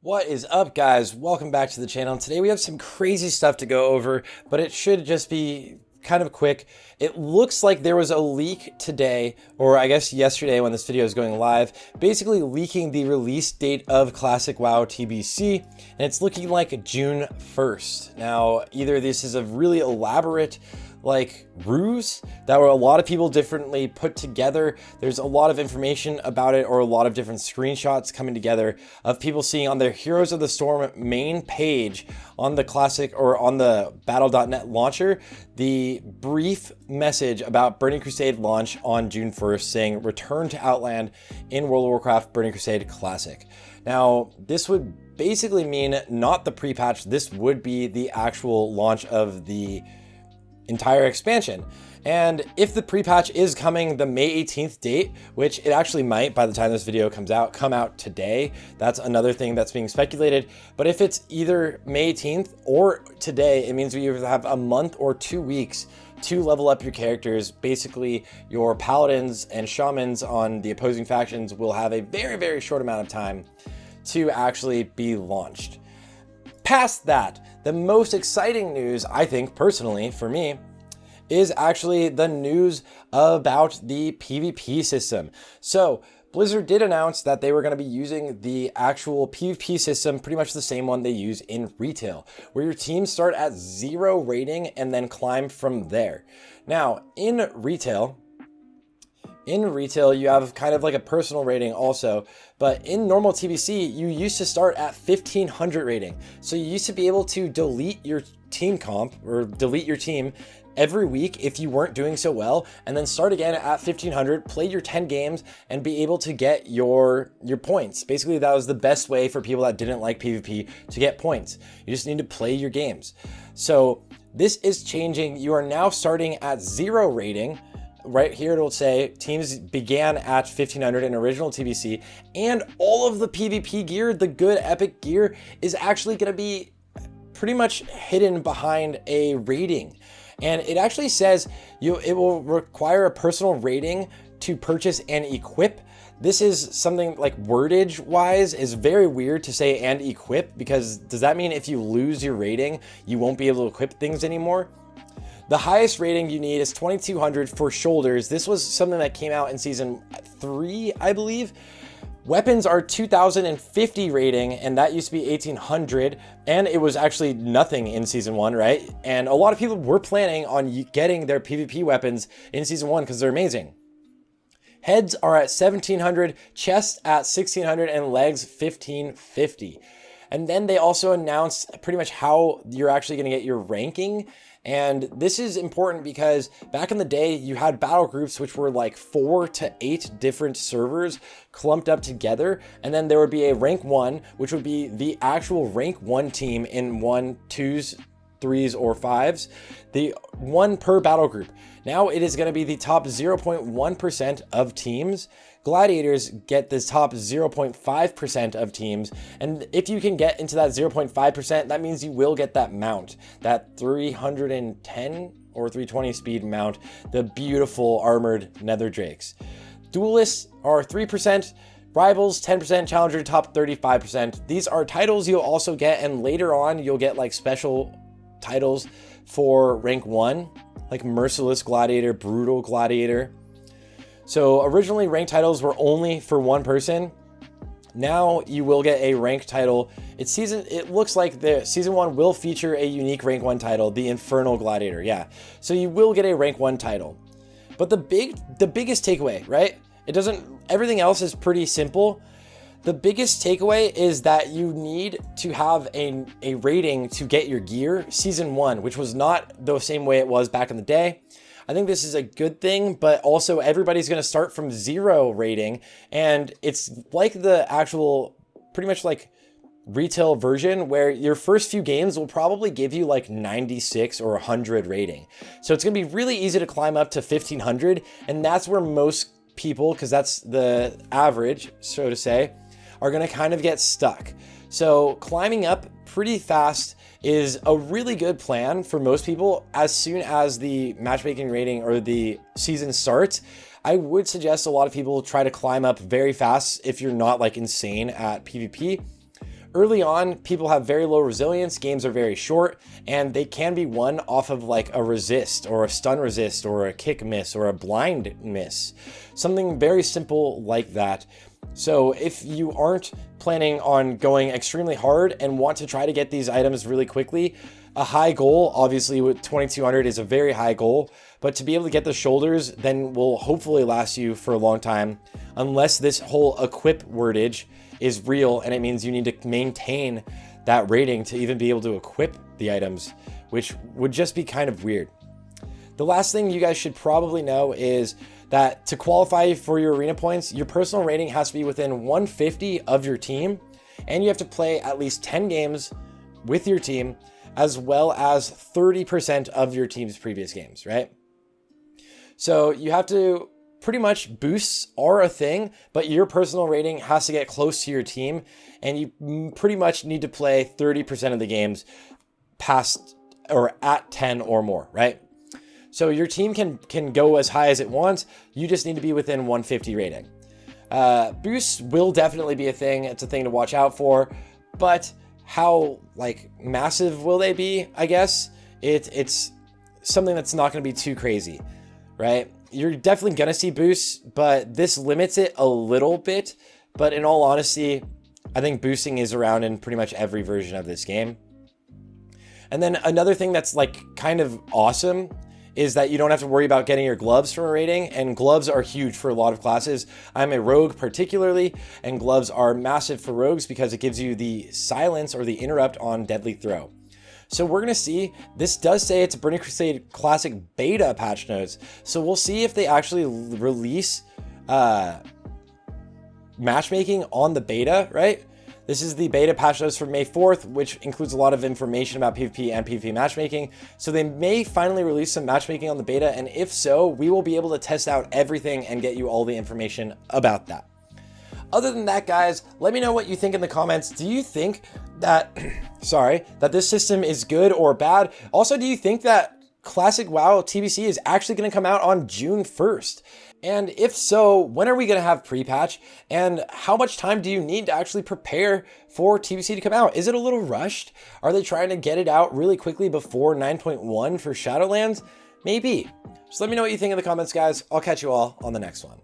What is up, guys? Welcome back to the channel. Today we have some crazy stuff to go over, but it should just be kind of quick. It looks like there was a leak today, or I guess yesterday when this video is going live, basically leaking the release date of Classic WoW TBC, and it's looking like June 1st. Now, either this is a really elaborate ruse that were a lot of people differently put together. There's a lot of information about it, or a lot of different screenshots coming together of people seeing on their Heroes of the Storm main page on the Classic or on the battle.net launcher, the brief message about Burning Crusade launch on June 1st saying return to Outland in World of Warcraft Burning Crusade Classic. Now, this would basically mean not the pre-patch, this would be the actual launch of the entire expansion. And if the pre-patch is coming the May 18th date, which it actually might by the time this video come out today, that's another thing that's being speculated. But if it's either May 18th or today, it means we either have a month or 2 weeks to level up your characters. Basically, your paladins and shamans on the opposing factions will have a very, very short amount of time to actually be launched. Past that, the most exciting news, I think personally for me, is actually the news about the PvP system. So Blizzard did announce that they were going to be using the actual PvP system, pretty much the same one they use in retail, where your teams start at 0 rating and then climb from there. Now, in retail, you have kind of like a personal rating also, but in normal TBC, you used to start at 1500 rating. So you used to be able to delete your team comp or delete your team every week if you weren't doing so well, and then start again at 1500, play your 10 games and be able to get your points. Basically, that was the best way for people that didn't like PvP to get points. You just need to play your games. So this is changing. You are now starting at 0 rating. Right here it'll say teams began at 1500 in original TBC, and all of the PvP gear, the good epic gear, is actually going to be pretty much hidden behind a rating. And it actually says it will require a personal rating to purchase and equip. This is something like wordage wise is very weird to say and equip, because does that mean if you lose your rating, you won't be able to equip things anymore? The highest rating you need is 2200 for shoulders. This was something that came out in season 3, I believe. Weapons are 2050 rating, and that used to be 1800, and it was actually nothing in season 1, right? And a lot of people were planning on getting their PvP weapons in season 1 because they're amazing. Heads are at 1700, chest at 1600, and legs 1550. And then they also announced pretty much how you're actually going to get your ranking. And this is important because back in the day, you had battle groups, which were like 4 to 8 different servers clumped up together. And then there would be a rank 1, which would be the actual rank 1 team in 1, 2s, 3s, or 5s, the one per battle group. Now it is going to be the top 0.1% of teams. Gladiators get the top 0.5% of teams. And if you can get into that 0.5%, that means you will get that mount, that 310 or 320 speed mount, the beautiful armored nether drakes. Duelists are 3%. Rivals 10%, Challenger top 35%. These are titles you'll also get, and later on you'll get like special titles for rank 1, like Merciless Gladiator, Brutal Gladiator. So originally ranked titles were only for one person. Now you will get a ranked title. It looks like the season 1 will feature a unique rank 1 title, the Infernal Gladiator. Yeah. So you will get a rank 1 title. But the biggest takeaway, right? Everything else is pretty simple. The biggest takeaway is that you need to have a rating to get your gear season 1, which was not the same way it was back in the day. I think this is a good thing, but also everybody's going to start from 0 rating, and it's like the actual pretty much like retail version where your first few games will probably give you like 96 or 100 rating. So it's going to be really easy to climb up to 1500, and that's where most people, because that's the average, so to say, are going to kind of get stuck. So climbing up pretty fast is a really good plan for most people. As soon as the matchmaking rating or the season starts, I would suggest a lot of people try to climb up very fast if you're not like insane at PvP. Early on, people have very low resilience, games are very short, and they can be won off of like a resist or a stun resist or a kick miss or a blind miss. Something very simple like that. So if you aren't planning on going extremely hard and want to try to get these items really quickly, a high goal, obviously with 2200 is a very high goal, but to be able to get the shoulders then will hopefully last you for a long time, unless this whole equip wordage is real and it means you need to maintain that rating to even be able to equip the items, which would just be kind of weird. The last thing you guys should probably know is that to qualify for your arena points, your personal rating has to be within 150 of your team, and you have to play at least 10 games with your team, as well as 30% of your team's previous games, right? So you have to pretty much, boosts are a thing, but your personal rating has to get close to your team, and you pretty much need to play 30% of the games past or at 10 or more, right? So your team can go as high as it wants. You just need to be within 150 rating. Boosts will definitely be a thing. It's a thing to watch out for, but how like massive will they be? I guess it's something that's not going to be too crazy, right? You're definitely going to see boosts, but this limits it a little bit. But in all honesty, I think boosting is around in pretty much every version of this game. And then another thing that's like kind of awesome is that you don't have to worry about getting your gloves from a rating, and gloves are huge for a lot of classes. I'm a rogue particularly, and gloves are massive for rogues because it gives you the silence or the interrupt on deadly throw. So we're gonna see, this does say it's a Burning Crusade Classic beta patch notes, so we'll see if they actually release matchmaking on the beta, right? This is the beta patch notes for May 4th, which includes a lot of information about PvP and PvP matchmaking. So they may finally release some matchmaking on the beta, and if so, we will be able to test out everything and get you all the information about that. Other than that, guys, let me know what you think in the comments. Do you think that, that this system is good or bad? Also, do you think that Classic WoW TBC is actually going to come out on June 1st? And if so, when are we going to have pre-patch? And how much time do you need to actually prepare for TBC to come out? Is it a little rushed? Are they trying to get it out really quickly before 9.1 for Shadowlands? Maybe. Just let me know what you think in the comments, guys. I'll catch you all on the next one.